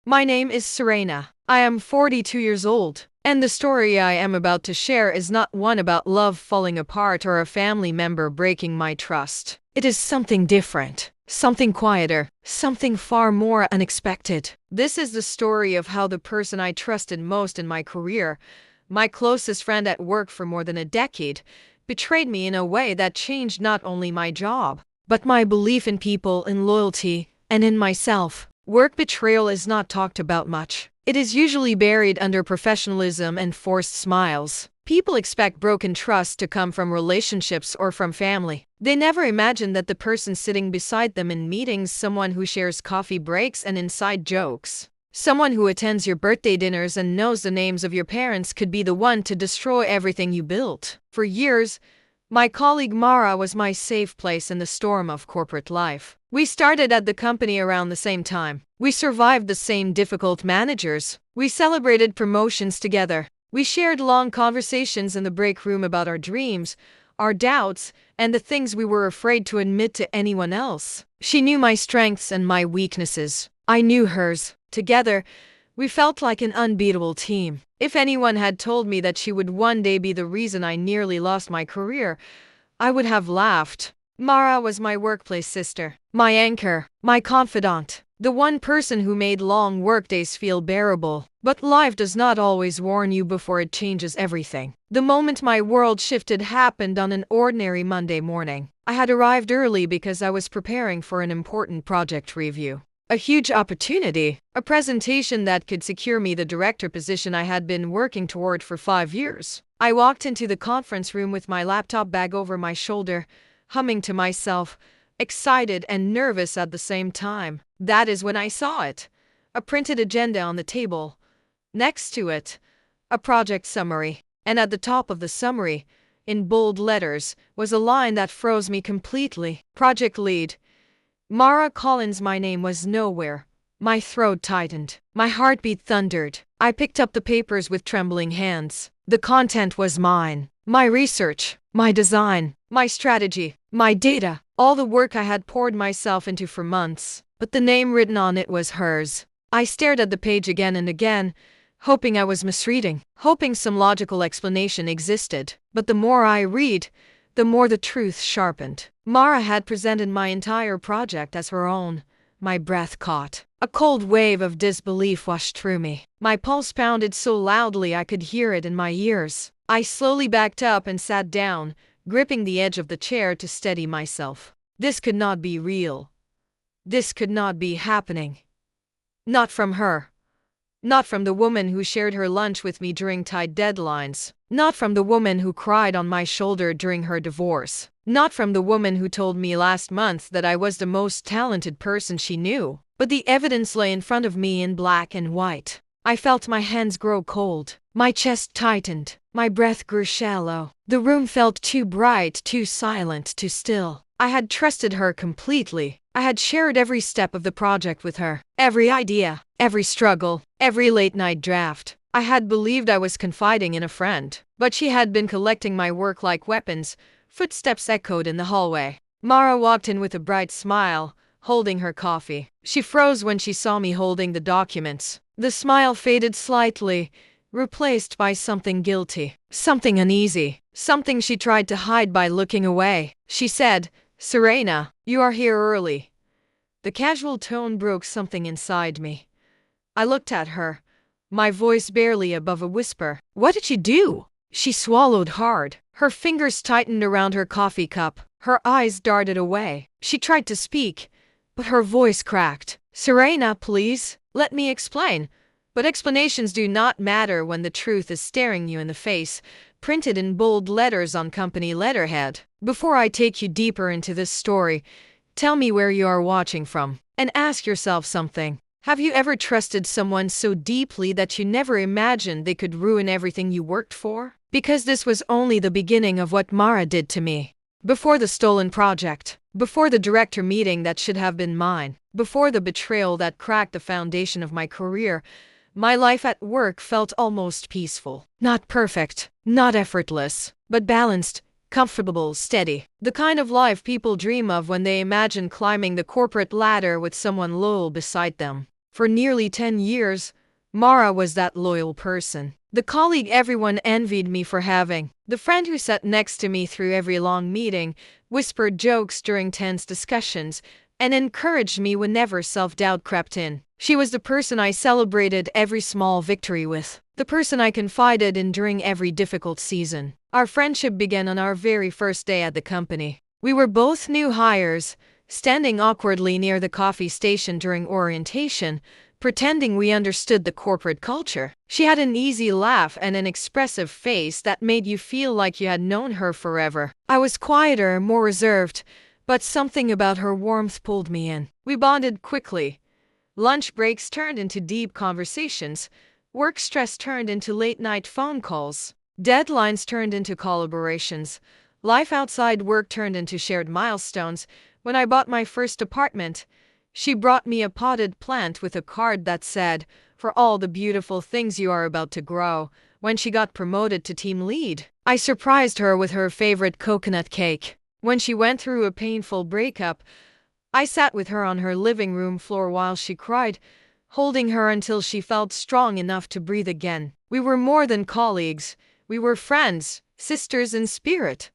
My name is Serena. I am 42 years old, and the story I am about to share is not one about love falling apart or a family member breaking my trust. It is something different, something quieter, something far more unexpected. This is the story of how the person I trusted most in my career, my closest friend at work for more than a decade, betrayed me in a way that changed not only my job, but my belief in people, in loyalty, and in myself. Work betrayal is not talked about much. It is usually buried under professionalism and forced smiles. People expect broken trust to come from relationships or from family. They never imagine that the person sitting beside them in meetings, someone who shares coffee breaks and inside jokes, someone who attends your birthday dinners and knows the names of your parents, could be the one to destroy everything you built. For years, my colleague Mara was my safe place in the storm of corporate life. We started at the company around the same time. We survived the same difficult managers. We celebrated promotions together. We shared long conversations in the break room about our dreams, our doubts, and the things we were afraid to admit to anyone else. She knew my strengths and my weaknesses. I knew hers. Together, we felt like an unbeatable team. If anyone had told me that she would one day be the reason I nearly lost my career, I would have laughed. Mara was my workplace sister, my anchor, my confidant, the one person who made long workdays feel bearable. But life does not always warn you before it changes everything. The moment my world shifted happened on an ordinary Monday morning. I had arrived early because I was preparing for an important project review. A huge opportunity, a presentation that could secure me the director position I had been working toward for 5 years. I walked into the conference room with my laptop bag over my shoulder, humming to myself, excited and nervous at the same time. That is when I saw it. A printed agenda on the table. Next to it, a project summary. And at the top of the summary, in bold letters, was a line that froze me completely. Project lead. Mara Collins. My name was nowhere. My throat tightened. My heartbeat thundered. I picked up the papers with trembling hands. The content was mine. My research, my design, my strategy, my data, all the work I had poured myself into for months. But the name written on it was hers. I stared at the page again and again, hoping I was misreading, hoping some logical explanation existed. But the more I read, the more the truth sharpened. Mara had presented my entire project as her own. My breath caught. A cold wave of disbelief washed through me. My pulse pounded so loudly I could hear it in my ears. I slowly backed up and sat down, gripping the edge of the chair to steady myself. This could not be real. This could not be happening. Not from her. Not from the woman who shared her lunch with me during tight deadlines. Not from the woman who cried on my shoulder during her divorce. Not from the woman who told me last month that I was the most talented person she knew. But the evidence lay in front of me in black and white. I felt my hands grow cold. My chest tightened. My breath grew shallow. The room felt too bright, too silent, too still. I had trusted her completely. I had shared every step of the project with her. Every idea, every struggle, every late-night draft. I had believed I was confiding in a friend. But she had been collecting my work like weapons. Footsteps echoed in the hallway. Mara walked in with a bright smile, holding her coffee. She froze when she saw me holding the documents. The smile faded slightly, replaced by something guilty, something uneasy, something she tried to hide by looking away. She said, "Serena, you are here early." The casual tone broke something inside me. I looked at her, my voice barely above a whisper. "What did you do?" She swallowed hard. Her fingers tightened around her coffee cup. Her eyes darted away. She tried to speak, but her voice cracked. "Serena, please, let me explain." But explanations do not matter when the truth is staring you in the face, printed in bold letters on company letterhead. Before I take you deeper into this story, tell me where you are watching from, and ask yourself something. Have you ever trusted someone so deeply that you never imagined they could ruin everything you worked for? Because this was only the beginning of what Mara did to me. Before the stolen project, before the director meeting that should have been mine, before the betrayal that cracked the foundation of my career, my life at work felt almost peaceful. Not perfect, not effortless, but balanced, comfortable, steady. The kind of life people dream of when they imagine climbing the corporate ladder with someone loyal beside them. For nearly 10 years, Mara was that loyal person. The colleague everyone envied me for having. The friend who sat next to me through every long meeting, whispered jokes during tense discussions, and encouraged me whenever self-doubt crept in. She was the person I celebrated every small victory with. The person I confided in during every difficult season. Our friendship began on our very first day at the company. We were both new hires, standing awkwardly near the coffee station during orientation, pretending we understood the corporate culture. She had an easy laugh and an expressive face that made you feel like you had known her forever. I was quieter, more reserved, but something about her warmth pulled me in. We bonded quickly. Lunch breaks turned into deep conversations. Work stress turned into late-night phone calls. Deadlines turned into collaborations. Life outside work turned into shared milestones. When I bought my first apartment, she brought me a potted plant with a card that said, "For all the beautiful things you are about to grow." When she got promoted to team lead, I surprised her with her favorite coconut cake. When she went through a painful breakup, I sat with her on her living room floor while she cried, holding her until she felt strong enough to breathe again. We were more than colleagues. We were friends, sisters in spirit.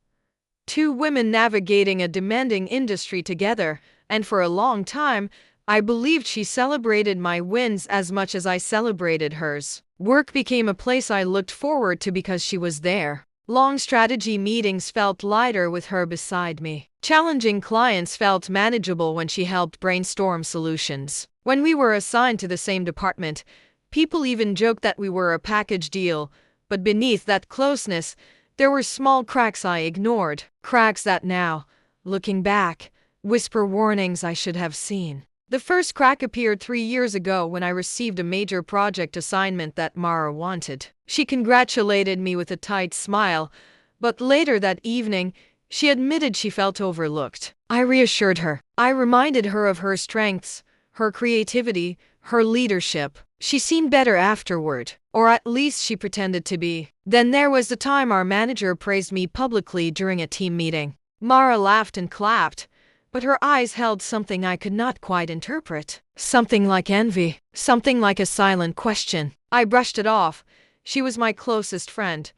Two women navigating a demanding industry together, and for a long time, I believed she celebrated my wins as much as I celebrated hers. Work became a place I looked forward to because she was there. Long strategy meetings felt lighter with her beside me. Challenging clients felt manageable when she helped brainstorm solutions. When we were assigned to the same department, people even joked that we were a package deal, but beneath that closeness, there were small cracks I ignored. Cracks that now, looking back, whisper warnings I should have seen. The first crack appeared 3 years ago when I received a major project assignment that Mara wanted. She congratulated me with a tight smile, but later that evening, she admitted she felt overlooked. I reassured her. I reminded her of her strengths, her creativity, her leadership. She seemed better afterward, or at least she pretended to be. Then there was the time our manager praised me publicly during a team meeting. Mara laughed and clapped, but her eyes held something I could not quite interpret. Something like envy, something like a silent question. I brushed it off. She was my closest friend.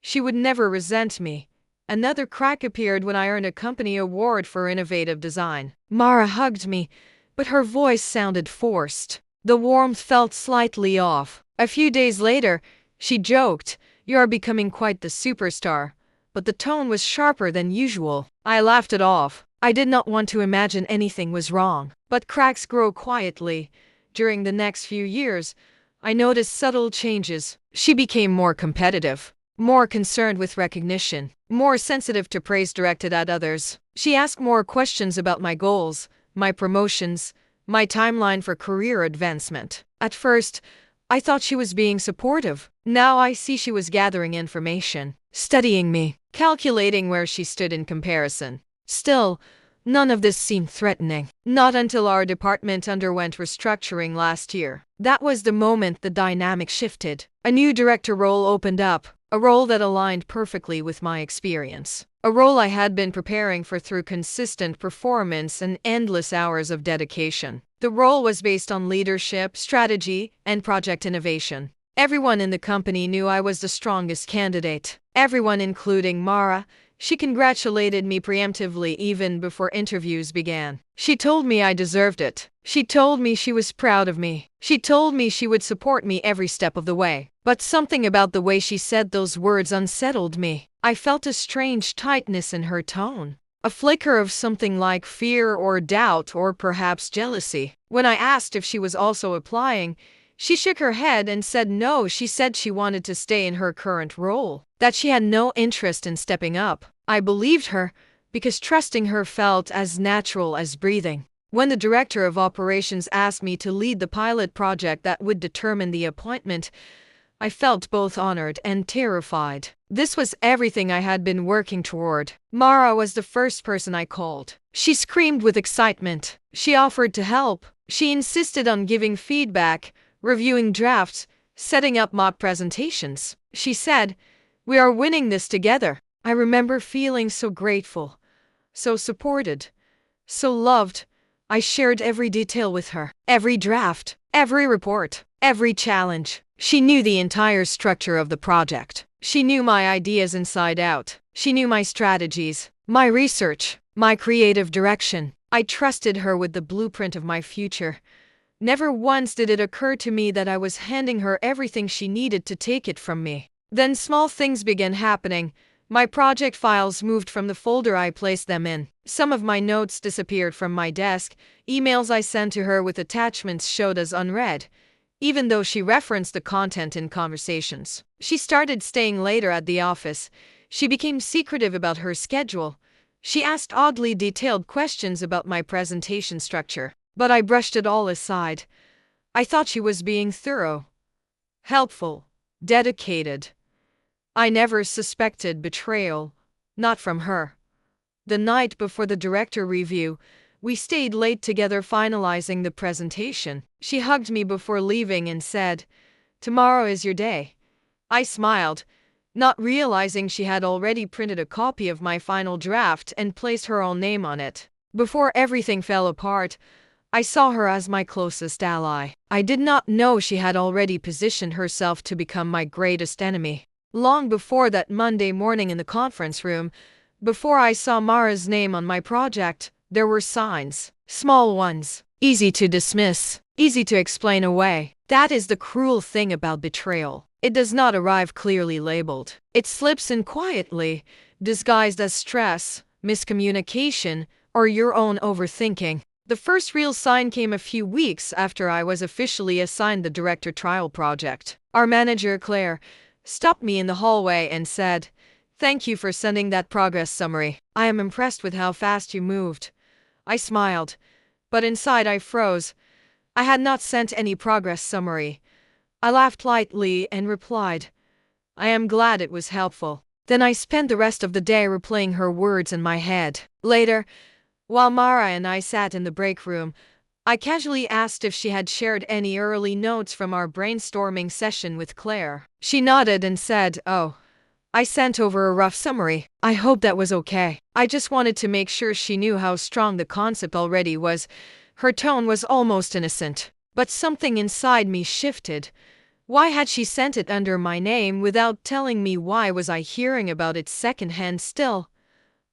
She would never resent me. Another crack appeared when I earned a company award for innovative design. Mara hugged me, but her voice sounded forced. The warmth felt slightly off. A few days later, she joked, "You are becoming quite the superstar," but the tone was sharper than usual. I laughed it off. I did not want to imagine anything was wrong. But cracks grow quietly. During the next few years, I noticed subtle changes. She became more competitive, more concerned with recognition, more sensitive to praise directed at others. She asked more questions about my goals, my promotions, my timeline for career advancement. At first, I thought she was being supportive. Now I see she was gathering information, studying me, calculating where she stood in comparison. Still, none of this seemed threatening. Not until our department underwent restructuring last year. That was the moment the dynamic shifted. A new director role opened up, a role that aligned perfectly with my experience. A role I had been preparing for through consistent performance and endless hours of dedication. The role was based on leadership, strategy, and project innovation. Everyone in the company knew I was the strongest candidate. Everyone, including Mara. She congratulated me preemptively even before interviews began. She told me I deserved it. She told me she was proud of me. She told me she would support me every step of the way. But something about the way she said those words unsettled me. I felt a strange tightness in her tone. A flicker of something like fear or doubt or perhaps jealousy. When I asked if she was also applying, she shook her head and said no. She said she wanted to stay in her current role, that she had no interest in stepping up. I believed her, because trusting her felt as natural as breathing. When the director of operations asked me to lead the pilot project that would determine the appointment, I felt both honored and terrified. This was everything I had been working toward. Mara was the first person I called. She screamed with excitement. She offered to help. She insisted on giving feedback, reviewing drafts, setting up mock presentations. She said, "We are winning this together." I remember feeling so grateful, so supported, so loved, I shared every detail with her, every draft, every report, every challenge. She knew the entire structure of the project. She knew my ideas inside out. She knew my strategies, my research, my creative direction. I trusted her with the blueprint of my future. Never once did it occur to me that I was handing her everything she needed to take it from me. Then small things began happening. My project files moved from the folder I placed them in. Some of my notes disappeared from my desk. Emails I sent to her with attachments showed as unread, even though she referenced the content in conversations. She started staying later at the office. She became secretive about her schedule. She asked oddly detailed questions about my presentation structure, but I brushed it all aside. I thought she was being thorough, helpful, dedicated. I never suspected betrayal, not from her. The night before the director review, we stayed late together finalizing the presentation. She hugged me before leaving and said, "Tomorrow is your day." I smiled, not realizing she had already printed a copy of my final draft and placed her own name on it. Before everything fell apart, I saw her as my closest ally. I did not know she had already positioned herself to become my greatest enemy. Long before that Monday morning in the conference room, before I saw Mara's name on my project, there were signs. Small ones. Easy to dismiss. Easy to explain away. That is the cruel thing about betrayal. It does not arrive clearly labeled. It slips in quietly, disguised as stress, miscommunication, or your own overthinking. The first real sign came a few weeks after I was officially assigned the director trial project. Our manager, Claire, stopped me in the hallway and said, "Thank you for sending that progress summary. I am impressed with how fast you moved." I smiled, but inside I froze. I had not sent any progress summary. I laughed lightly and replied, "I am glad it was helpful." Then I spent the rest of the day replaying her words in my head. Later, while Mara and I sat in the break room, I casually asked if she had shared any early notes from our brainstorming session with Claire. She nodded and said, "Oh, I sent over a rough summary. I hope that was okay. I just wanted to make sure she knew how strong the concept already was." Her tone was almost innocent, but something inside me shifted. Why had she sent it under my name without telling me? Why was I hearing about it secondhand still?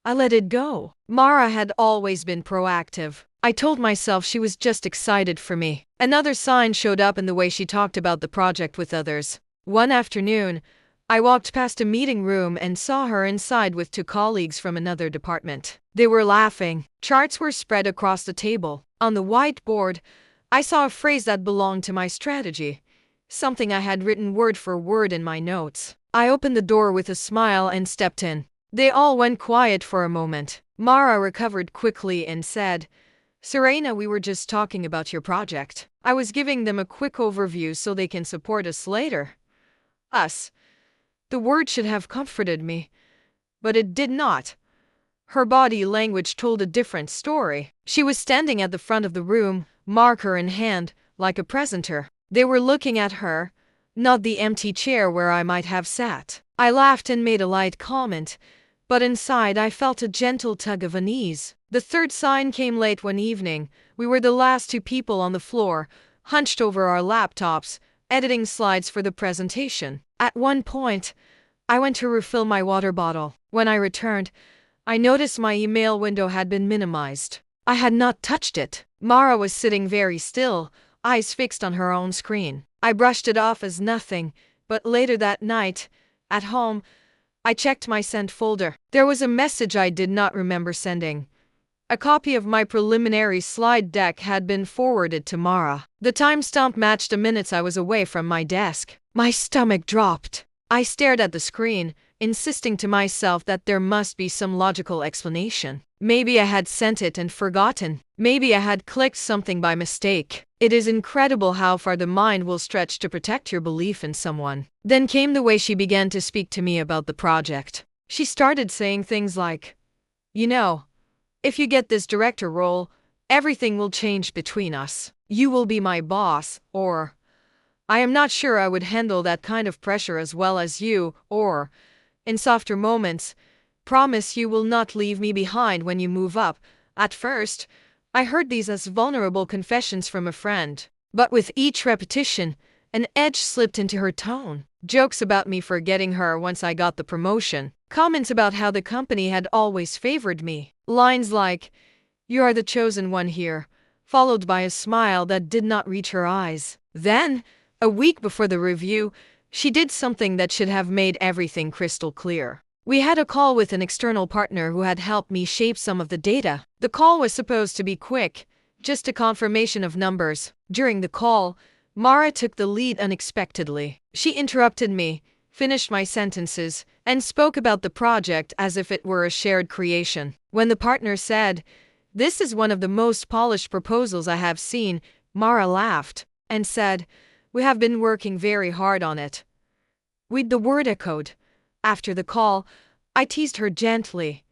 I let it go. Mara had always been proactive. I told myself she was just excited for me. Another sign showed up in the way she talked about the project with others. One afternoon, I walked past a meeting room and saw her inside with two colleagues from another department. They were laughing. Charts were spread across the table. On the whiteboard, I saw a phrase that belonged to my strategy, something I had written word for word in my notes. I opened the door with a smile and stepped in. They all went quiet for a moment. Mara recovered quickly and said, "Serena, we were just talking about your project. I was giving them a quick overview so they can support us later." Us. The word should have comforted me, but it did not. Her body language told a different story. She was standing at the front of the room, marker in hand, like a presenter. They were looking at her, not the empty chair where I might have sat. I laughed and made a light comment, but inside I felt a gentle tug of unease. The third sign came late one evening. We were the last two people on the floor, hunched over our laptops, editing slides for the presentation. At one point, I went to refill my water bottle. When I returned, I noticed my email window had been minimized. I had not touched it. Mara was sitting very still, eyes fixed on her own screen. I brushed it off as nothing, but later that night, at home, I checked my sent folder. There was a message I did not remember sending. A copy of my preliminary slide deck had been forwarded to Mara. The timestamp matched the minutes I was away from my desk. My stomach dropped. I stared at the screen, insisting to myself that there must be some logical explanation. Maybe I had sent it and forgotten. Maybe I had clicked something by mistake. It is incredible how far the mind will stretch to protect your belief in someone. Then came the way she began to speak to me about the project. She started saying things like, "You know, if you get this director role, everything will change between us. You will be my boss," or, "I am not sure I would handle that kind of pressure as well as you," or, in softer moments, "Promise you will not leave me behind when you move up." At first, I heard these as vulnerable confessions from a friend. But with each repetition, an edge slipped into her tone. Jokes about me forgetting her once I got the promotion. Comments about how the company had always favored me. Lines like, "You are the chosen one here," followed by a smile that did not reach her eyes. Then, a week before the review, she did something that should have made everything crystal clear. We had a call with an external partner who had helped me shape some of the data. The call was supposed to be quick, just a confirmation of numbers. During the call, Mara took the lead unexpectedly. She interrupted me, finished my sentences, and spoke about the project as if it were a shared creation. When the partner said, "This is one of the most polished proposals I have seen," Mara laughed and said, "We have been working very hard on it." With the word echoed. After the call, I teased her gently.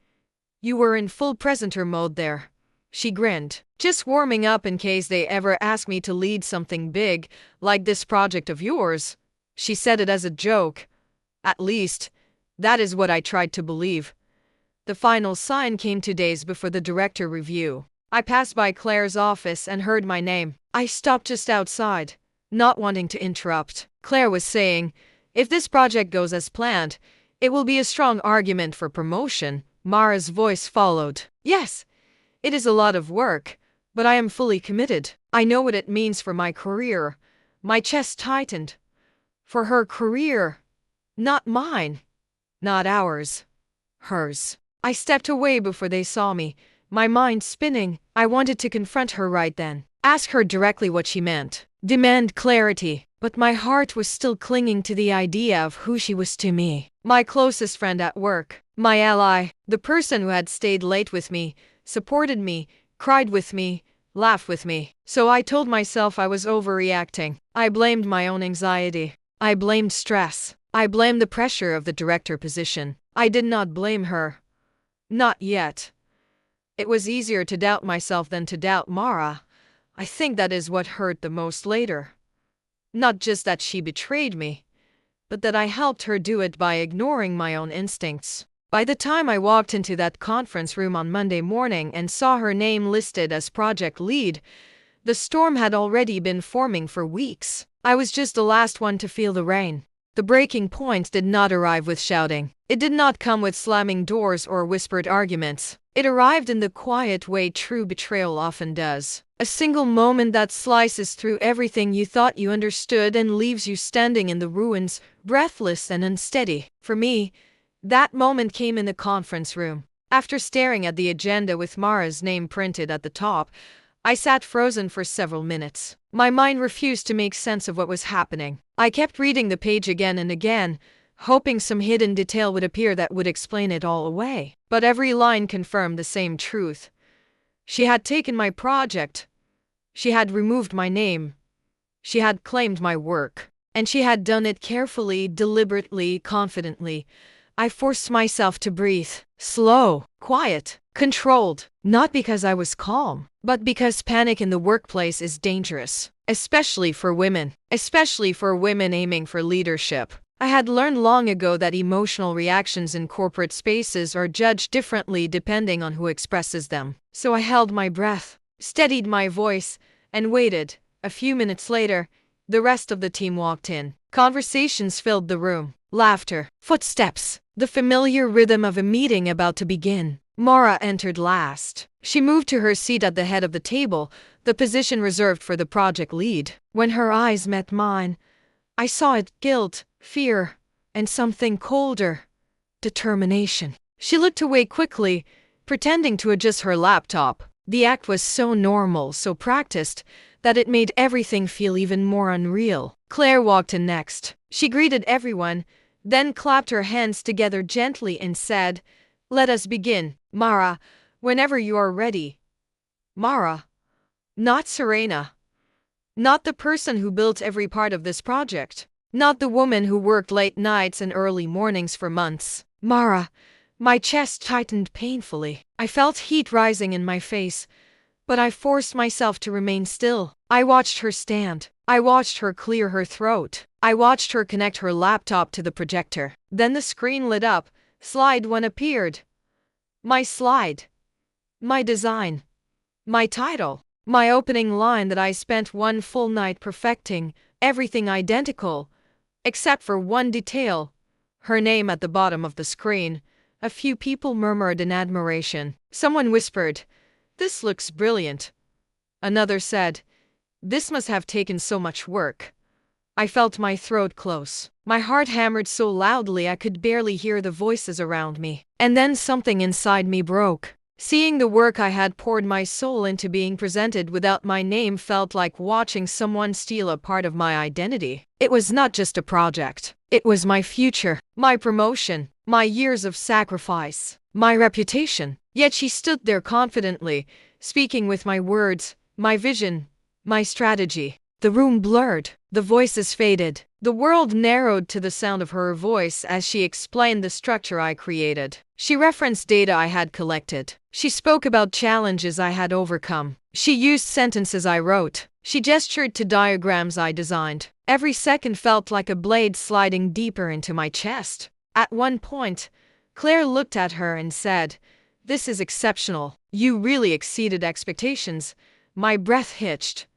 "You were in full presenter mode there." She grinned. "Just warming up in case they ever ask me to lead something big, like this project of yours." She said it as a joke. At least, that is what I tried to believe. The final sign came 2 days before the director review. I passed by Claire's office and heard my name. I stopped just outside, not wanting to interrupt. Claire was saying, "If this project goes as planned, it will be a strong argument for promotion." Mara's voice followed. "Yes, it is a lot of work, but I am fully committed. I know what it means for my career." My chest tightened. For her career. Not mine. Not ours. Hers. I stepped away before they saw me, my mind spinning. I wanted to confront her right then. Ask her directly what she meant. Demand clarity. But my heart was still clinging to the idea of who she was to me. My closest friend at work. My ally. The person who had stayed late with me, supported me, cried with me, laughed with me. So I told myself I was overreacting. I blamed my own anxiety. I blamed stress. I blamed the pressure of the director position. I did not blame her. Not yet. It was easier to doubt myself than to doubt Mara. I think that is what hurt the most later. Not just that she betrayed me, but that I helped her do it by ignoring my own instincts. By the time I walked into that conference room on Monday morning and saw her name listed as project lead, the storm had already been forming for weeks. I was just the last one to feel the rain. The breaking point did not arrive with shouting. It did not come with slamming doors or whispered arguments. It arrived in the quiet way true betrayal often does. A single moment that slices through everything you thought you understood and leaves you standing in the ruins, breathless and unsteady. For me, that moment came in the conference room. After staring at the agenda with Mara's name printed at the top, I sat frozen for several minutes. My mind refused to make sense of what was happening. I kept reading the page again and again, hoping some hidden detail would appear that would explain it all away. But every line confirmed the same truth. She had taken my project. She had removed my name. She had claimed my work. And she had done it carefully, deliberately, confidently. I forced myself to breathe. Slow, quiet, controlled. Not because I was calm, but because panic in the workplace is dangerous. Especially for women. Especially for women aiming for leadership. I had learned long ago that emotional reactions in corporate spaces are judged differently depending on who expresses them. So I held my breath, steadied my voice, and waited. A few minutes later, the rest of the team walked in. Conversations filled the room. Laughter, footsteps, the familiar rhythm of a meeting about to begin. Mara entered last. She moved to her seat at the head of the table, the position reserved for the project lead. When her eyes met mine, I saw it: guilt, fear, and something colder: determination. She looked away quickly, pretending to adjust her laptop. The act was so normal, so practiced, that it made everything feel even more unreal. Claire walked in next. She greeted everyone, then clapped her hands together gently and said, "Let us begin, Mara, whenever you are ready." Mara. Not Serena. Not the person who built every part of this project. Not the woman who worked late nights and early mornings for months. Mara. My chest tightened painfully. I felt heat rising in my face, but I forced myself to remain still. I watched her stand. I watched her clear her throat. I watched her connect her laptop to the projector. Then the screen lit up. Slide one appeared. My slide. My design. My title. My opening line that I spent one full night perfecting, everything identical, except for one detail. Her name at the bottom of the screen. A few people murmured in admiration. Someone whispered, "This looks brilliant." Another said, "This must have taken so much work." I felt my throat close. My heart hammered so loudly I could barely hear the voices around me. And then something inside me broke. Seeing the work I had poured my soul into being presented without my name felt like watching someone steal a part of my identity. It was not just a project. It was my future, my promotion, my years of sacrifice, my reputation. Yet she stood there confidently, speaking with my words, my vision, my strategy. The room blurred, the voices faded, the world narrowed to the sound of her voice as she explained the structure I created. She referenced data I had collected. She spoke about challenges I had overcome. She used sentences I wrote. She gestured to diagrams I designed. Every second felt like a blade sliding deeper into my chest. At one point, Claire looked at her and said, "This is exceptional. You really exceeded expectations." My breath hitched.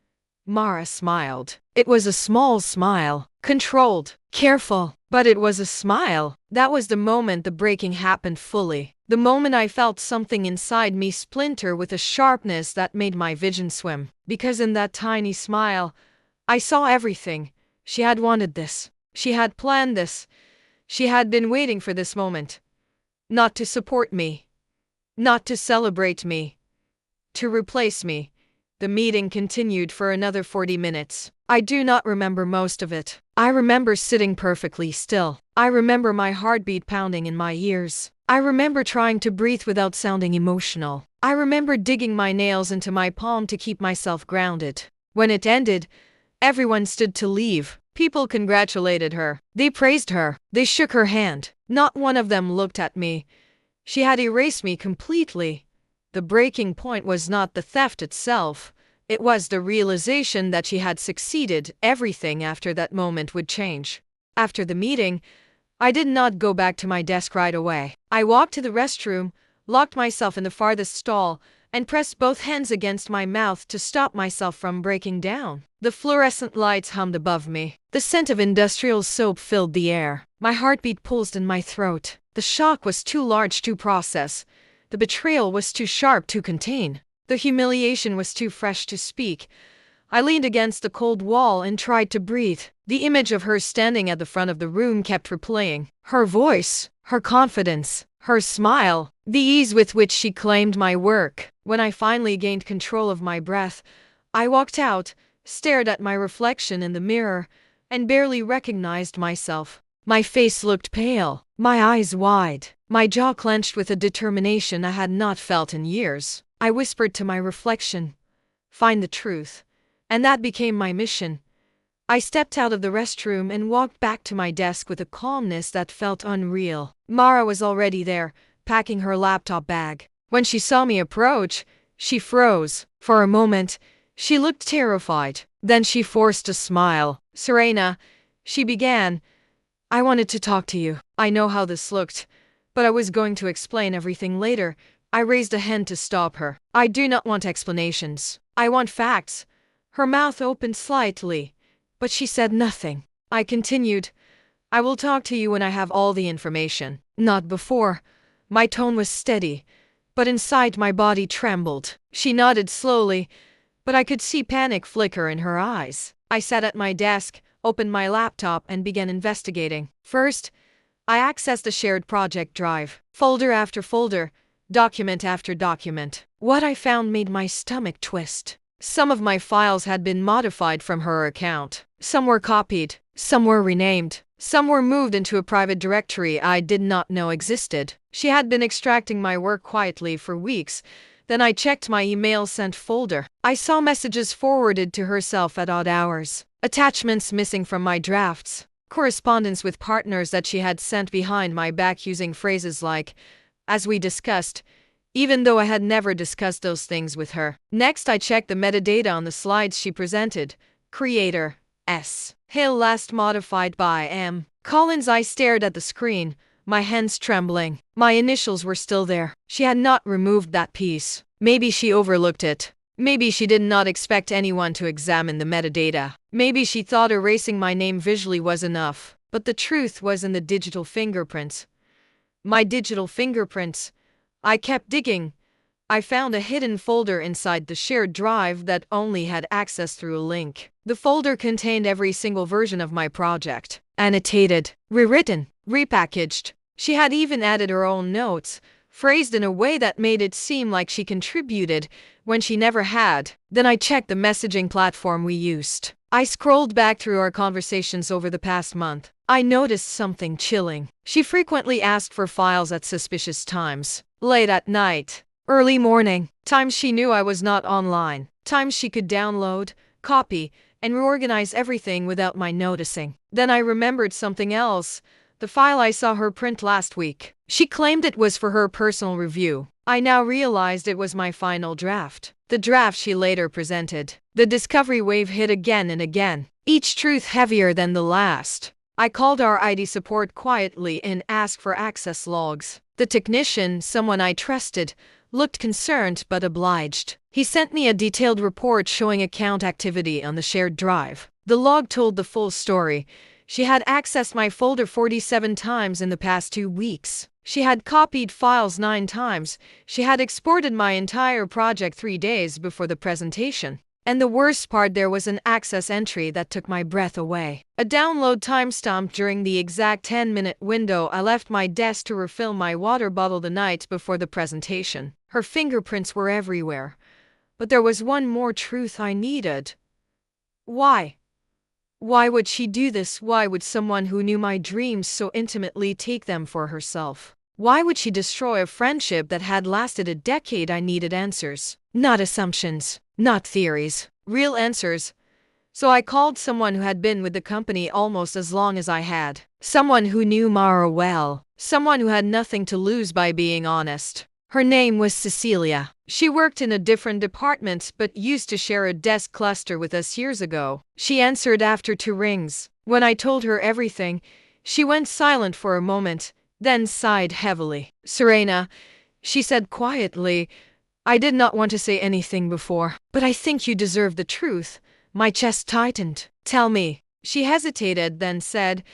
Mara smiled. It was a small smile, controlled, careful, but it was a smile. That was the moment the breaking happened fully. The moment I felt something inside me splinter with a sharpness that made my vision swim. Because in that tiny smile, I saw everything. She had wanted this. She had planned this. She had been waiting for this moment. Not to support me. Not to celebrate me. To replace me. The meeting continued for another 40 minutes. I do not remember most of it. I remember sitting perfectly still. I remember my heartbeat pounding in my ears. I remember trying to breathe without sounding emotional. I remember digging my nails into my palm to keep myself grounded. When it ended, everyone stood to leave. People congratulated her. They praised her. They shook her hand. Not one of them looked at me. She had erased me completely. The breaking point was not the theft itself. It was the realization that she had succeeded. Everything after that moment would change. After the meeting, I did not go back to my desk right away. I walked to the restroom, locked myself in the farthest stall, and pressed both hands against my mouth to stop myself from breaking down. The fluorescent lights hummed above me. The scent of industrial soap filled the air. My heartbeat pulsed in my throat. The shock was too large to process. The betrayal was too sharp to contain. The humiliation was too fresh to speak. I leaned against the cold wall and tried to breathe. The image of her standing at the front of the room kept replaying. Her voice, her confidence, her smile, the ease with which she claimed my work. When I finally gained control of my breath, I walked out, stared at my reflection in the mirror, and barely recognized myself. My face looked pale, my eyes wide, my jaw clenched with a determination I had not felt in years. I whispered to my reflection, "Find the truth." And that became my mission. I stepped out of the restroom and walked back to my desk with a calmness that felt unreal. Mara was already there, packing her laptop bag. When she saw me approach, she froze. For a moment, she looked terrified. Then she forced a smile. "Serena," she began, "I wanted to talk to you. I know how this looked, but I was going to explain everything later." I raised a hand to stop her. "I do not want explanations. I want facts." Her mouth opened slightly, but she said nothing. I continued, "I will talk to you when I have all the information, not before." My tone was steady, but inside my body trembled. She nodded slowly, but I could see panic flicker in her eyes. I sat at my desk, opened my laptop, and began investigating. First, I accessed the shared project drive. Folder after folder, document after document. What I found made my stomach twist. Some of my files had been modified from her account. Some were copied, some were renamed, some were moved into a private directory I did not know existed. She had been extracting my work quietly for weeks. Then I checked my email sent folder. I saw messages forwarded to herself at odd hours, attachments missing from my drafts, correspondence with partners that she had sent behind my back using phrases like, "as we discussed," even though I had never discussed those things with her. Next, I checked the metadata on the slides she presented. Creator, S. Hill, last modified by M. Collins. I stared at the screen, my hands trembling. My initials were still there. She had not removed that piece. Maybe she overlooked it. Maybe she did not expect anyone to examine the metadata. Maybe she thought erasing my name visually was enough. But the truth was in the digital fingerprints. My digital fingerprints. I kept digging. I found a hidden folder inside the shared drive that only had access through a link. The folder contained every single version of my project. Annotated, rewritten, repackaged. She had even added her own notes, phrased in a way that made it seem like she contributed when she never had. Then I checked the messaging platform we used. I scrolled back through our conversations over the past month. I noticed something chilling. She frequently asked for files at suspicious times. Late at night, early morning, times she knew I was not online, times she could download, copy, and reorganize everything without my noticing. Then I remembered something else. The file I saw her print last week. She claimed it was for her personal review. I now realized it was my final draft. The draft she later presented. The discovery wave hit again and again, each truth heavier than the last. I called our IT support quietly and asked for access logs. The technician, someone I trusted, looked concerned but obliged. He sent me a detailed report showing account activity on the shared drive. The log told the full story. She had accessed my folder 47 times in the past 2 weeks. She had copied files 9 times. She had exported my entire project 3 days before the presentation. And the worst part, there was an access entry that took my breath away. A download timestamp during the exact 10-minute window I left my desk to refill my water bottle the night before the presentation. Her fingerprints were everywhere. But there was one more truth I needed. Why? Why would she do this? Why would someone who knew my dreams so intimately take them for herself? Why would she destroy a friendship that had lasted a decade? I needed answers. Not assumptions. Not theories. Real answers. So I called someone who had been with the company almost as long as I had. Someone who knew Mara well. Someone who had nothing to lose by being honest. Her name was Cecilia. She worked in a different department but used to share a desk cluster with us years ago. She answered after 2 rings. When I told her everything, she went silent for a moment, then sighed heavily. Serena, she said quietly, I did not want to say anything before, but I think you deserve the truth. My chest tightened. Tell me. She hesitated, then said,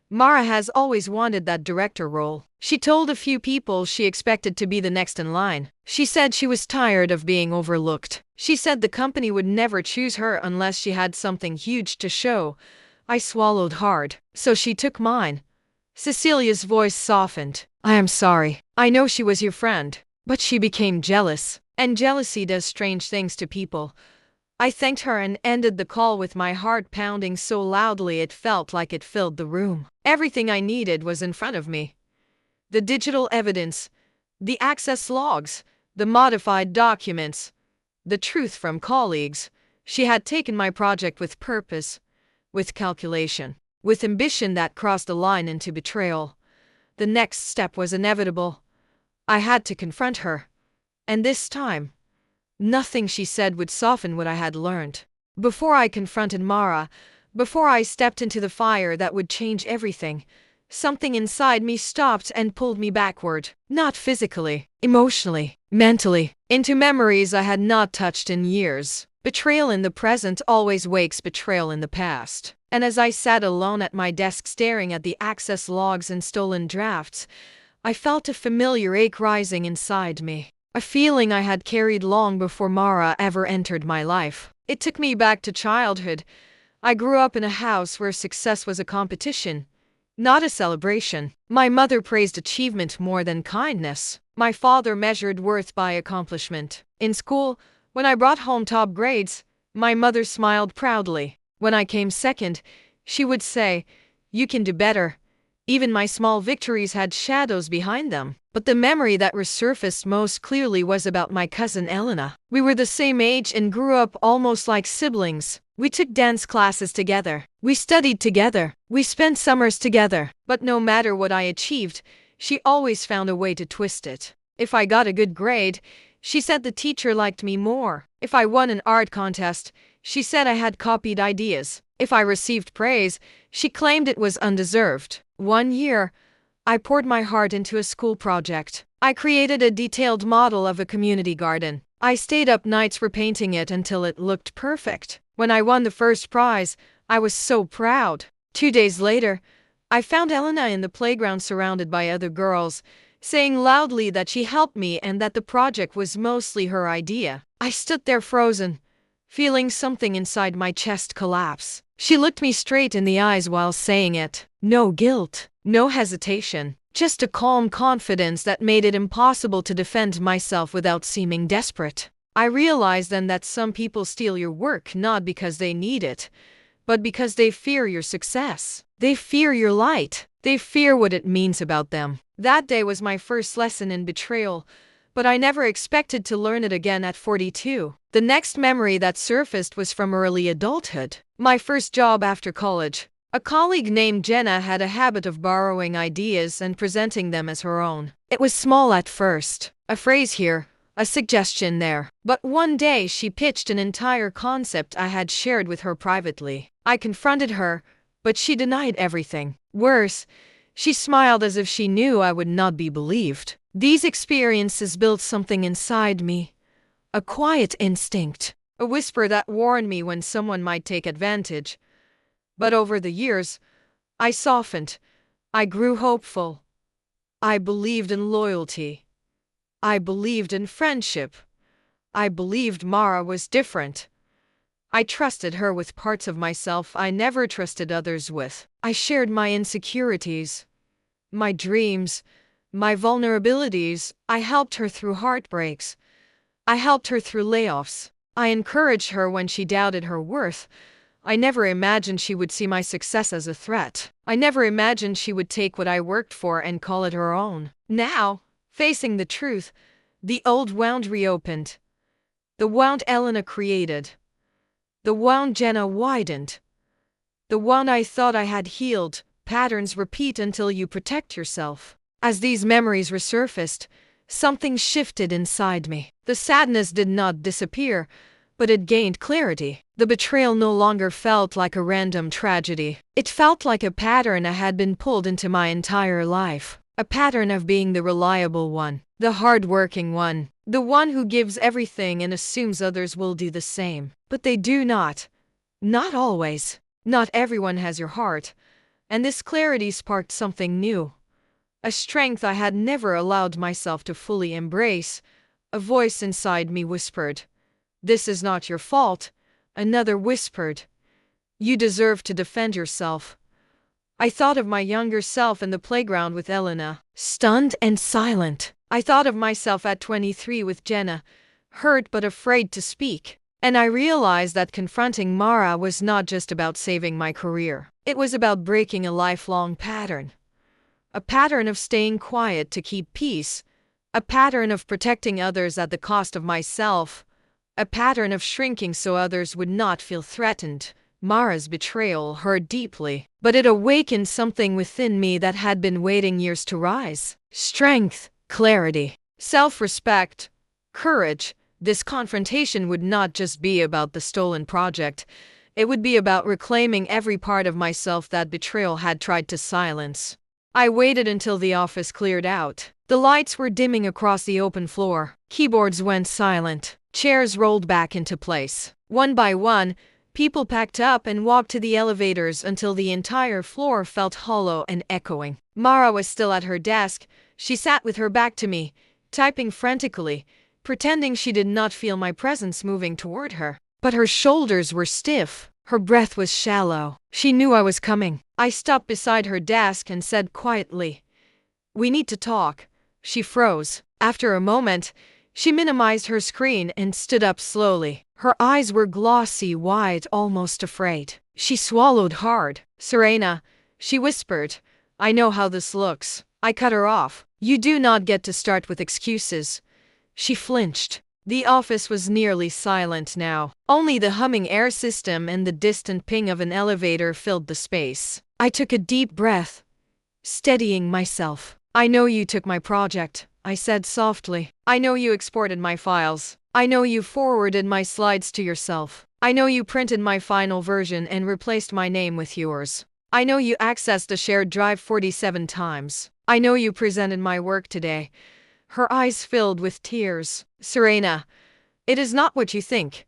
Mara has always wanted that director role. She told a few people she expected to be the next in line. She said she was tired of being overlooked. She said the company would never choose her unless she had something huge to show. I swallowed hard. So she took mine. Cecilia's voice softened. I am sorry. I know she was your friend. But she became jealous. And jealousy does strange things to people. I thanked her and ended the call with my heart pounding so loudly it felt like it filled the room. Everything I needed was in front of me. The digital evidence, the access logs, the modified documents, the truth from colleagues. She had taken my project with purpose, with calculation, with ambition that crossed a line into betrayal. The next step was inevitable. I had to confront her. And this time, nothing she said would soften what I had learned. Before I confronted Mara, before I stepped into the fire that would change everything, something inside me stopped and pulled me backward. Not physically, emotionally, mentally, into memories I had not touched in years. Betrayal in the present always wakes betrayal in the past. And as I sat alone at my desk staring at the access logs and stolen drafts, I felt a familiar ache rising inside me. A feeling I had carried long before Mara ever entered my life. It took me back to childhood. I grew up in a house where success was a competition, not a celebration. My mother praised achievement more than kindness. My father measured worth by accomplishment. In school, when I brought home top grades, my mother smiled proudly. When I came second, she would say, "You can do better." Even my small victories had shadows behind them. But the memory that resurfaced most clearly was about my cousin Elena. We were the same age and grew up almost like siblings. We took dance classes together. We studied together. We spent summers together. But no matter what I achieved, she always found a way to twist it. If I got a good grade, she said the teacher liked me more. If I won an art contest, she said I had copied ideas. If I received praise, she claimed it was undeserved. One year, I poured my heart into a school project. I created a detailed model of a community garden. I stayed up nights repainting it until it looked perfect. When I won the first prize, I was so proud. 2 days later, I found Elena in the playground surrounded by other girls, saying loudly that she helped me and that the project was mostly her idea. I stood there frozen, feeling something inside my chest collapse. She looked me straight in the eyes while saying it. No guilt, no hesitation, just a calm confidence that made it impossible to defend myself without seeming desperate. I realized then that some people steal your work not because they need it, but because they fear your success. They fear your light. They fear what it means about them. That day was my first lesson in betrayal, but I never expected to learn it again at 42. The next memory that surfaced was from early adulthood. My first job after college. A colleague named Jenna had a habit of borrowing ideas and presenting them as her own. It was small at first. A phrase here, a suggestion there. But one day she pitched an entire concept I had shared with her privately. I confronted her, but she denied everything. Worse, she smiled as if she knew I would not be believed. These experiences built something inside me. A quiet instinct. A whisper that warned me when someone might take advantage. But over the years, I softened. I grew hopeful. I believed in loyalty. I believed in friendship. I believed Mara was different. I trusted her with parts of myself I never trusted others with. I shared my insecurities, my dreams, my vulnerabilities. I helped her through heartbreaks. I helped her through layoffs. I encouraged her when she doubted her worth. I never imagined she would see my success as a threat. I never imagined she would take what I worked for and call it her own. Now, facing the truth, the old wound reopened. The wound Elena created. The wound Jenna widened. The wound I thought I had healed. Patterns repeat until you protect yourself. As these memories resurfaced, something shifted inside me. The sadness did not disappear, but it gained clarity. The betrayal no longer felt like a random tragedy. It felt like a pattern I had been pulled into my entire life. A pattern of being the reliable one, the hardworking one, the one who gives everything and assumes others will do the same. But they do not. Not always. Not everyone has your heart. And this clarity sparked something new. A strength I had never allowed myself to fully embrace. A voice inside me whispered, "This is not your fault." Another whispered, "You deserve to defend yourself." I thought of my younger self in the playground with Elena, stunned and silent. I thought of myself at 23 with Jenna, hurt but afraid to speak. And I realized that confronting Mara was not just about saving my career. It was about breaking a lifelong pattern. A pattern of staying quiet to keep peace. A pattern of protecting others at the cost of myself. A pattern of shrinking so others would not feel threatened. Mara's betrayal hurt deeply, but it awakened something within me that had been waiting years to rise. Strength, clarity, self-respect, courage. This confrontation would not just be about the stolen project. It would be about reclaiming every part of myself that betrayal had tried to silence. I waited until the office cleared out. The lights were dimming across the open floor. Keyboards went silent. Chairs rolled back into place. One by one, people packed up and walked to the elevators until the entire floor felt hollow and echoing. Mara was still at her desk. She sat with her back to me, typing frantically, pretending she did not feel my presence moving toward her. But her shoulders were stiff. Her breath was shallow. She knew I was coming. I stopped beside her desk and said quietly, "We need to talk." She froze. After a moment, she minimized her screen and stood up slowly. Her eyes were glossy, wide, almost afraid. She swallowed hard. "Serena," she whispered, "I know how this looks." I cut her off. "You do not get to start with excuses." She flinched. The office was nearly silent now. Only the humming air system and the distant ping of an elevator filled the space. I took a deep breath, steadying myself. "I know you took my project," I said softly. "I know you exported my files. I know you forwarded my slides to yourself. I know you printed my final version and replaced my name with yours. I know you accessed a shared drive 47 times. I know you presented my work today." Her eyes filled with tears. "Serena," It is not what you think.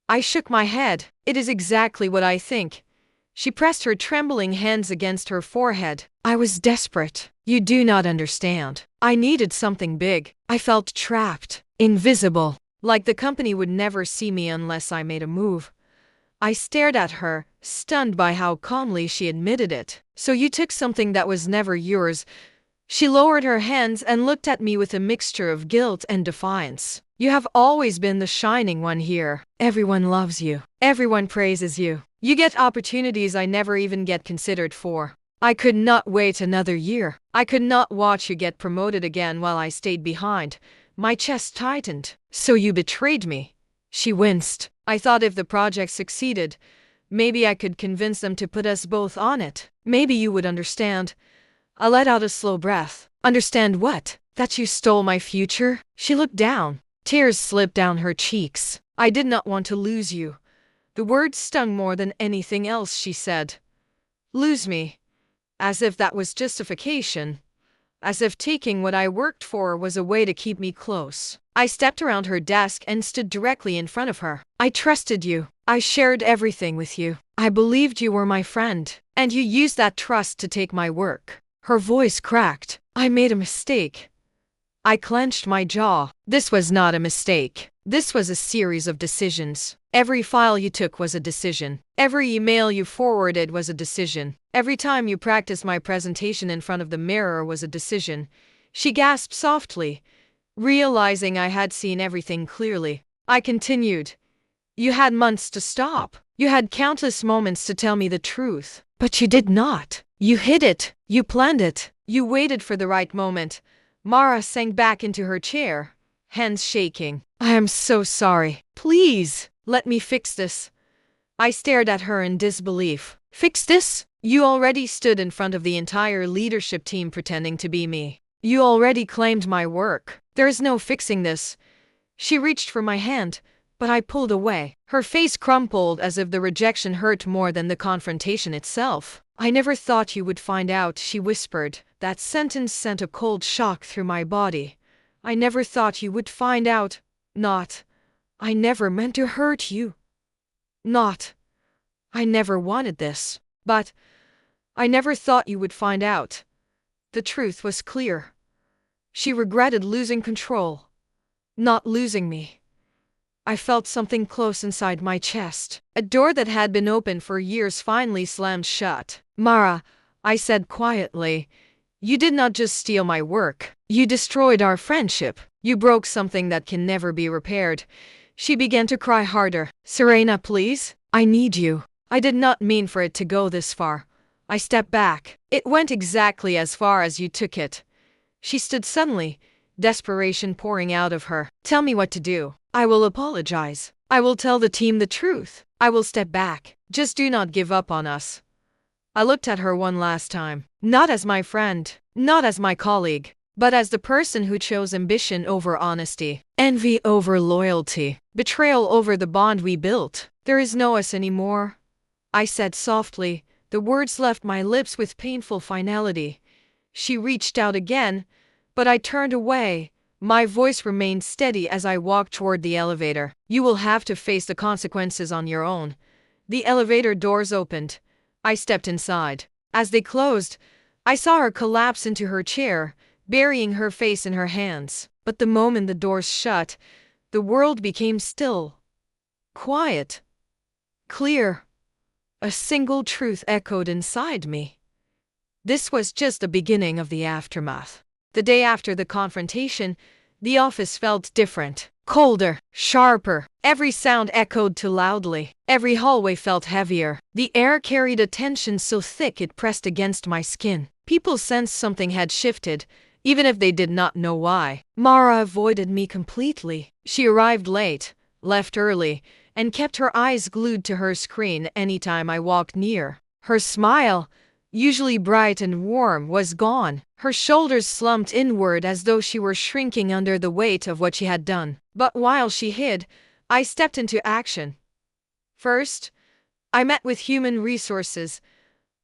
I shook my head. It is exactly what I think. She pressed her trembling hands against her forehead. I was desperate. You do not understand. I needed something big. I felt trapped, invisible, like the company would never see me unless I made a move. I stared at her, stunned by how calmly she admitted it. So you took something that was never yours. She lowered her hands and looked at me with a mixture of guilt and defiance. You have always been the shining one here. Everyone loves you. Everyone praises you. You get opportunities I never even get considered for. I could not wait another year. I could not watch you get promoted again while I stayed behind. My chest tightened. So you betrayed me. She winced. I thought if the project succeeded, maybe I could convince them to put us both on it. Maybe you would understand. I let out a slow breath. Understand what? That you stole my future? She looked down. Tears slipped down her cheeks. I did not want to lose you. The words stung more than anything else she said. Lose me. As if that was justification. As if taking what I worked for was a way to keep me close. I stepped around her desk and stood directly in front of her. I trusted you. I shared everything with you. I believed you were my friend. And you used that trust to take my work. Her voice cracked. I made a mistake. I clenched my jaw. This was not a mistake. This was a series of decisions. Every file you took was a decision. Every email you forwarded was a decision. Every time you practiced my presentation in front of the mirror was a decision. She gasped softly, realizing I had seen everything clearly. I continued. You had months to stop. You had countless moments to tell me the truth. But you did not. You hid it. You planned it. You waited for the right moment. Mara sank back into her chair, hands shaking. I am so sorry. Please, let me fix this. I stared at her in disbelief. Fix this? You already stood in front of the entire leadership team pretending to be me. You already claimed my work. There is no fixing this. She reached for my hand, but I pulled away. Her face crumpled as if the rejection hurt more than the confrontation itself. I never thought you would find out, she whispered. That sentence sent a cold shock through my body. I never thought you would find out. Not. I never meant to hurt you. Not. I never wanted this. But I never thought you would find out. The truth was clear. She regretted losing control. Not losing me. I felt something close inside my chest. A door that had been open for years finally slammed shut. Mara, I said quietly, you did not just steal my work. You destroyed our friendship. You broke something that can never be repaired. She began to cry harder. Serena, please. I need you. I did not mean for it to go this far. I stepped back. It went exactly as far as you took it. She stood suddenly, desperation pouring out of her. Tell me what to do. I will apologize. I will tell the team the truth. I will step back. Just do not give up on us. I looked at her one last time. Not as my friend, not as my colleague, but as the person who chose ambition over honesty, envy over loyalty, betrayal over the bond we built. There is no us anymore, I said softly. The words left my lips with painful finality. She reached out again, but I turned away. My voice remained steady as I walked toward the elevator. You will have to face the consequences on your own. The elevator doors opened. I stepped inside. As they closed, I saw her collapse into her chair, burying her face in her hands. But the moment the doors shut, the world became still. Quiet. Clear. A single truth echoed inside me. This was just the beginning of the aftermath. The day after the confrontation, the office felt different. Colder, sharper. Every sound echoed too loudly. Every hallway felt heavier. The air carried a tension so thick it pressed against my skin. People sensed something had shifted, even if they did not know why. Mara avoided me completely. She arrived late, left early, and kept her eyes glued to her screen anytime I walked near. Her smile, usually bright and warm, was gone. Her shoulders slumped inward as though she were shrinking under the weight of what she had done. But while she hid, I stepped into action. First, I met with human resources.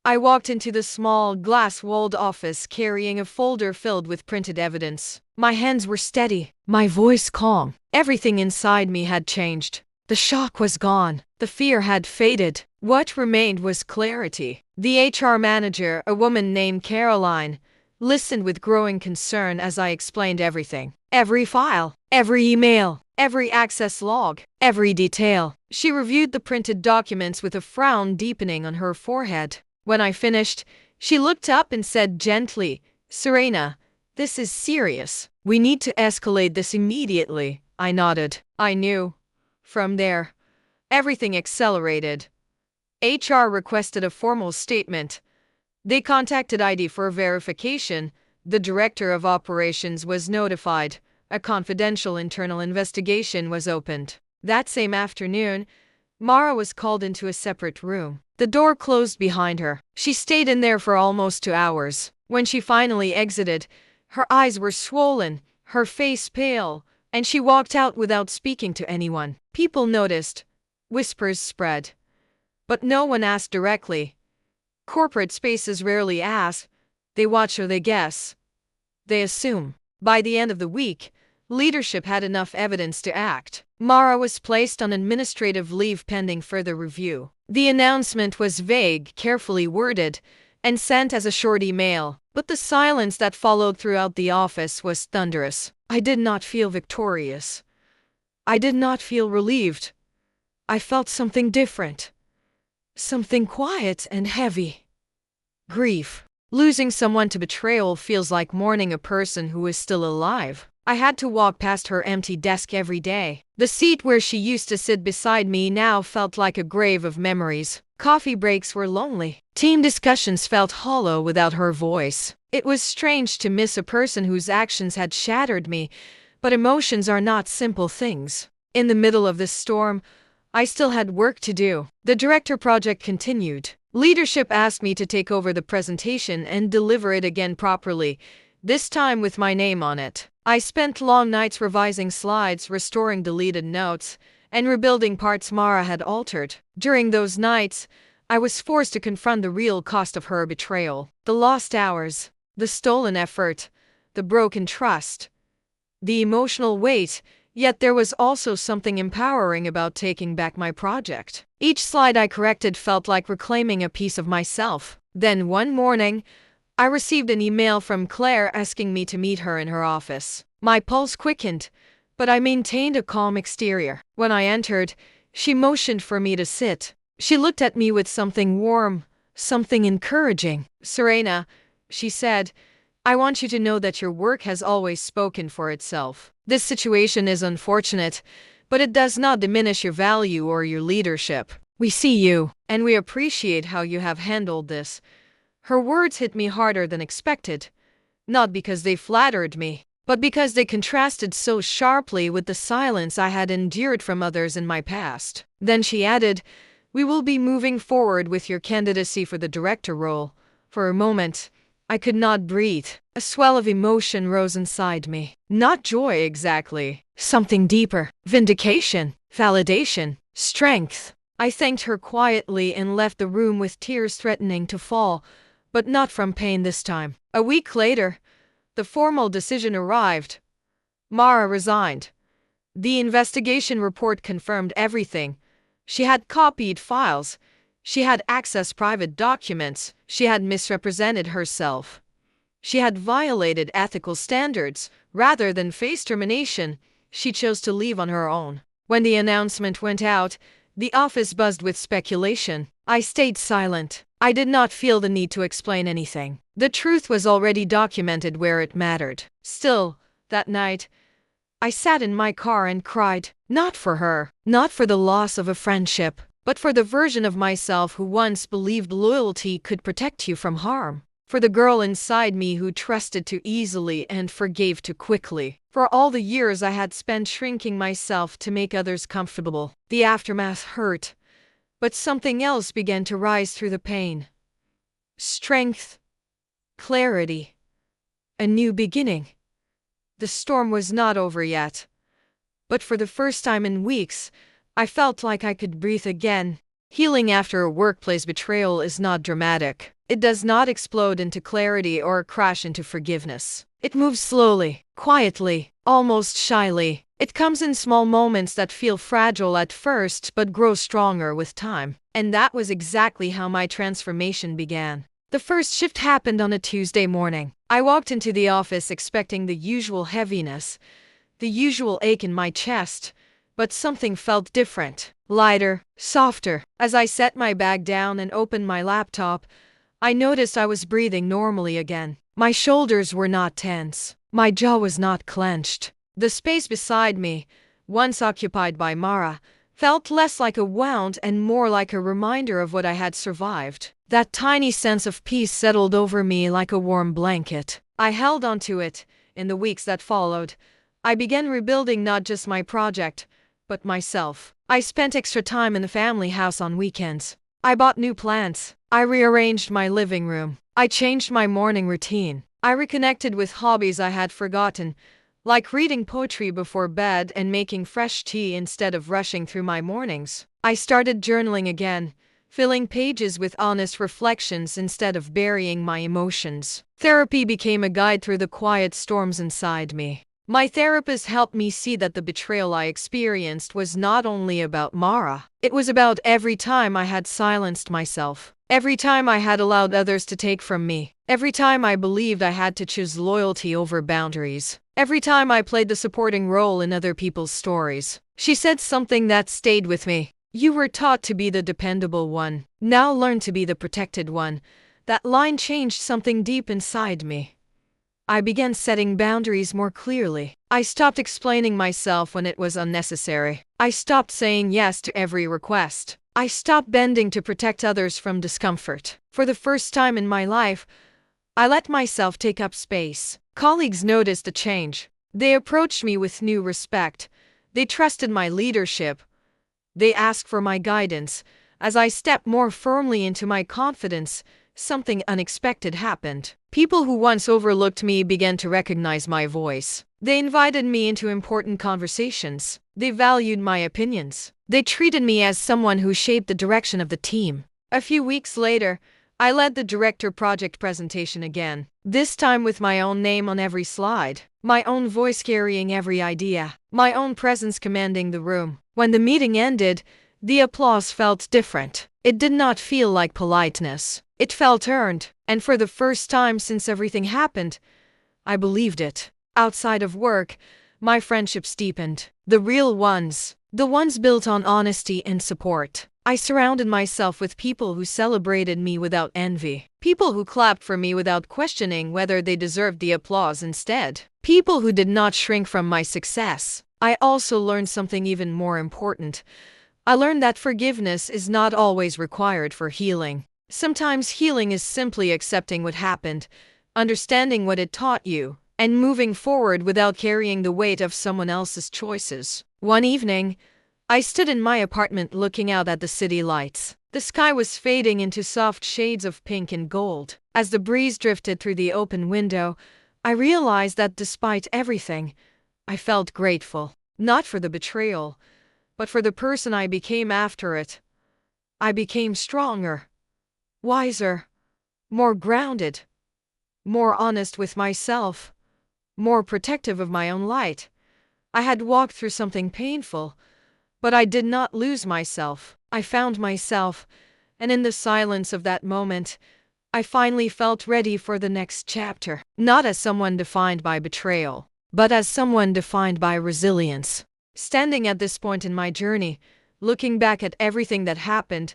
I walked into the small, glass-walled office carrying a folder filled with printed evidence. My hands were steady, my voice calm. Everything inside me had changed. The shock was gone. The fear had faded. What remained was clarity. The HR manager, a woman named Caroline, listened with growing concern as I explained everything. Every file, every email, every access log, every detail. She reviewed the printed documents with a frown deepening on her forehead. When I finished, she looked up and said gently, "Serena, this is serious. We need to escalate this immediately." I nodded. I knew. From there, everything accelerated. HR requested a formal statement. They contacted ID for verification. The director of operations was notified. A confidential internal investigation was opened. That same afternoon, Mara was called into a separate room. The door closed behind her. She stayed in there for almost 2 hours. When she finally exited, her eyes were swollen, her face pale, and she walked out without speaking to anyone. People noticed. Whispers spread. But no one asked directly. Corporate spaces rarely ask. They watch or they guess. They assume. By the end of the week, leadership had enough evidence to act. Mara was placed on administrative leave pending further review. The announcement was vague, carefully worded, and sent as a short email, but the silence that followed throughout the office was thunderous. I did not feel victorious. I did not feel relieved. I felt something different. Something quiet and heavy. Grief. Losing someone to betrayal feels like mourning a person who is still alive. I had to walk past her empty desk every day. The seat where she used to sit beside me now felt like a grave of memories. Coffee breaks were lonely. Team discussions felt hollow without her voice. It was strange to miss a person whose actions had shattered me, but emotions are not simple things. In the middle of this storm, I still had work to do. The director project continued. Leadership asked me to take over the presentation and deliver it again properly, this time with my name on it. I spent long nights revising slides, restoring deleted notes, and rebuilding parts Mara had altered. During those nights, I was forced to confront the real cost of her betrayal. The lost hours, the stolen effort, the broken trust, the emotional weight. Yet there was also something empowering about taking back my project. Each slide I corrected felt like reclaiming a piece of myself. Then one morning, I received an email from Claire asking me to meet her in her office. My pulse quickened, but I maintained a calm exterior. When I entered, she motioned for me to sit. She looked at me with something warm, something encouraging. "Serena," she said, "I want you to know that your work has always spoken for itself. This situation is unfortunate, but it does not diminish your value or your leadership. We see you, and we appreciate how you have handled this." Her words hit me harder than expected, not because they flattered me, but because they contrasted so sharply with the silence I had endured from others in my past. Then she added, "We will be moving forward with your candidacy for the director role." For a moment, I could not breathe. A swell of emotion rose inside me. Not joy exactly. Something deeper. Vindication. Validation. Strength. I thanked her quietly and left the room with tears threatening to fall, but not from pain this time. A week later, the formal decision arrived. Mara resigned. The investigation report confirmed everything. She had copied files. She had accessed private documents. She had misrepresented herself. She had violated ethical standards. Rather than face termination, she chose to leave on her own. When the announcement went out, the office buzzed with speculation. I stayed silent. I did not feel the need to explain anything. The truth was already documented where it mattered. Still, that night, I sat in my car and cried. Not for her, not for the loss of a friendship, but for the version of myself who once believed loyalty could protect you from harm. For the girl inside me who trusted too easily and forgave too quickly. For all the years I had spent shrinking myself to make others comfortable. The aftermath hurt, but something else began to rise through the pain. Strength. Clarity. A new beginning. The storm was not over yet. But for the first time in weeks, I felt like I could breathe again. Healing after a workplace betrayal is not dramatic. It does not explode into clarity or crash into forgiveness. It moves slowly, quietly, almost shyly. It comes in small moments that feel fragile at first but grow stronger with time. And that was exactly how my transformation began. The first shift happened on a Tuesday morning. I walked into the office expecting the usual heaviness, the usual ache in my chest, but something felt different, lighter, softer. As I set my bag down and opened my laptop, I noticed I was breathing normally again. My shoulders were not tense. My jaw was not clenched. The space beside me, once occupied by Mara, felt less like a wound and more like a reminder of what I had survived. That tiny sense of peace settled over me like a warm blanket. I held onto it. In the weeks that followed, I began rebuilding not just my project, but myself. I spent extra time in the family house on weekends. I bought new plants. I rearranged my living room. I changed my morning routine. I reconnected with hobbies I had forgotten, like reading poetry before bed and making fresh tea instead of rushing through my mornings. I started journaling again, filling pages with honest reflections instead of burying my emotions. Therapy became a guide through the quiet storms inside me. My therapist helped me see that the betrayal I experienced was not only about Mara. It was about every time I had silenced myself. Every time I had allowed others to take from me. Every time I believed I had to choose loyalty over boundaries. Every time I played the supporting role in other people's stories. She said something that stayed with me. You were taught to be the dependable one. Now learn to be the protected one. That line changed something deep inside me. I began setting boundaries more clearly. I stopped explaining myself when it was unnecessary. I stopped saying yes to every request. I stopped bending to protect others from discomfort. For the first time in my life, I let myself take up space. Colleagues noticed the change. They approached me with new respect. They trusted my leadership. They asked for my guidance. As I stepped more firmly into my confidence, something unexpected happened. People who once overlooked me began to recognize my voice. They invited me into important conversations. They valued my opinions. They treated me as someone who shaped the direction of the team. A few weeks later, I led the director project presentation again, this time with my own name on every slide, my own voice carrying every idea, my own presence commanding the room. When the meeting ended, the applause felt different. It did not feel like politeness. It felt earned, and for the first time since everything happened, I believed it. Outside of work, my friendships deepened. The real ones. The ones built on honesty and support. I surrounded myself with people who celebrated me without envy. People who clapped for me without questioning whether they deserved the applause instead. People who did not shrink from my success. I also learned something even more important. I learned that forgiveness is not always required for healing. Sometimes healing is simply accepting what happened, understanding what it taught you, and moving forward without carrying the weight of someone else's choices. One evening, I stood in my apartment looking out at the city lights. The sky was fading into soft shades of pink and gold. As the breeze drifted through the open window, I realized that despite everything, I felt grateful. Not for the betrayal, but for the person I became after it. I became stronger, wiser, more grounded, more honest with myself, more protective of my own light. I had walked through something painful, but I did not lose myself. I found myself, and in the silence of that moment, I finally felt ready for the next chapter. Not as someone defined by betrayal, but as someone defined by resilience. Standing at this point in my journey, looking back at everything that happened,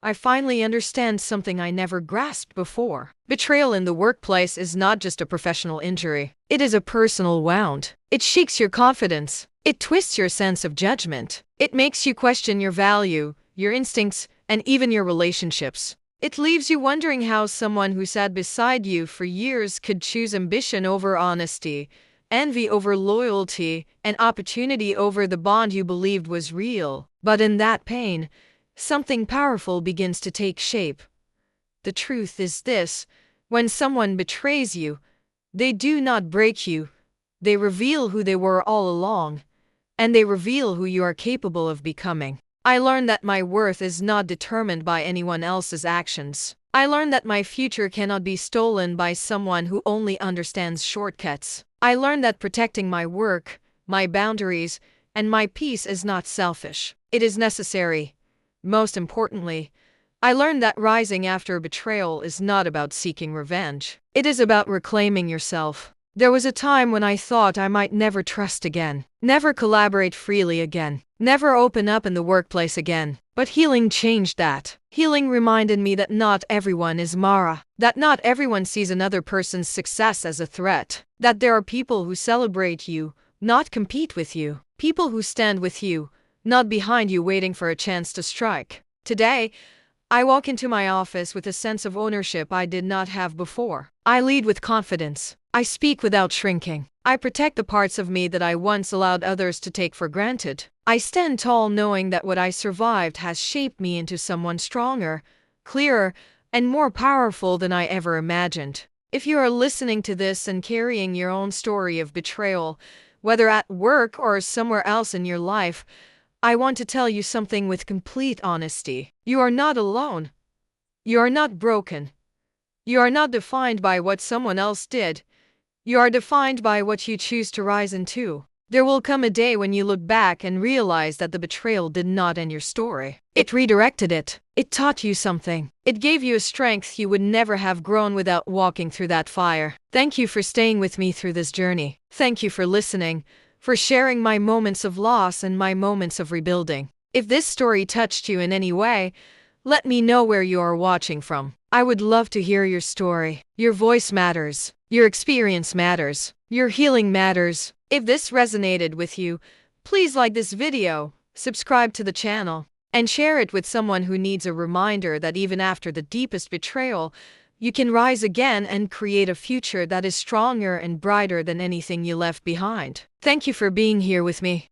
I finally understand something I never grasped before. Betrayal in the workplace is not just a professional injury. It is a personal wound. It shakes your confidence. It twists your sense of judgment. It makes you question your value, your instincts, and even your relationships. It leaves you wondering how someone who sat beside you for years could choose ambition over honesty, envy over loyalty, and opportunity over the bond you believed was real. But in that pain, something powerful begins to take shape. The truth is this: when someone betrays you, they do not break you. They reveal who they were all along, and they reveal who you are capable of becoming. I learned that my worth is not determined by anyone else's actions. I learned that my future cannot be stolen by someone who only understands shortcuts. I learned that protecting my work, my boundaries, and my peace is not selfish. It is necessary. Most importantly, I learned that rising after betrayal is not about seeking revenge. It is about reclaiming yourself. There was a time when I thought I might never trust again, never collaborate freely again, never open up in the workplace again. But healing changed that. Healing reminded me that not everyone is Mara, that not everyone sees another person's success as a threat, that there are people who celebrate you, not compete with you, people who stand with you, not behind you waiting for a chance to strike. Today, I walk into my office with a sense of ownership I did not have before. I lead with confidence. I speak without shrinking. I protect the parts of me that I once allowed others to take for granted. I stand tall knowing that what I survived has shaped me into someone stronger, clearer, and more powerful than I ever imagined. If you are listening to this and carrying your own story of betrayal, whether at work or somewhere else in your life, I want to tell you something with complete honesty. You are not alone. You are not broken. You are not defined by what someone else did. You are defined by what you choose to rise into. There will come a day when you look back and realize that the betrayal did not end your story. It redirected it. It taught you something. It gave you a strength you would never have grown without walking through that fire. Thank you for staying with me through this journey. Thank you for listening, for sharing my moments of loss and my moments of rebuilding. If this story touched you in any way, let me know where you are watching from. I would love to hear your story. Your voice matters. Your experience matters. Your healing matters. If this resonated with you, please like this video, subscribe to the channel, and share it with someone who needs a reminder that even after the deepest betrayal, you can rise again and create a future that is stronger and brighter than anything you left behind. Thank you for being here with me.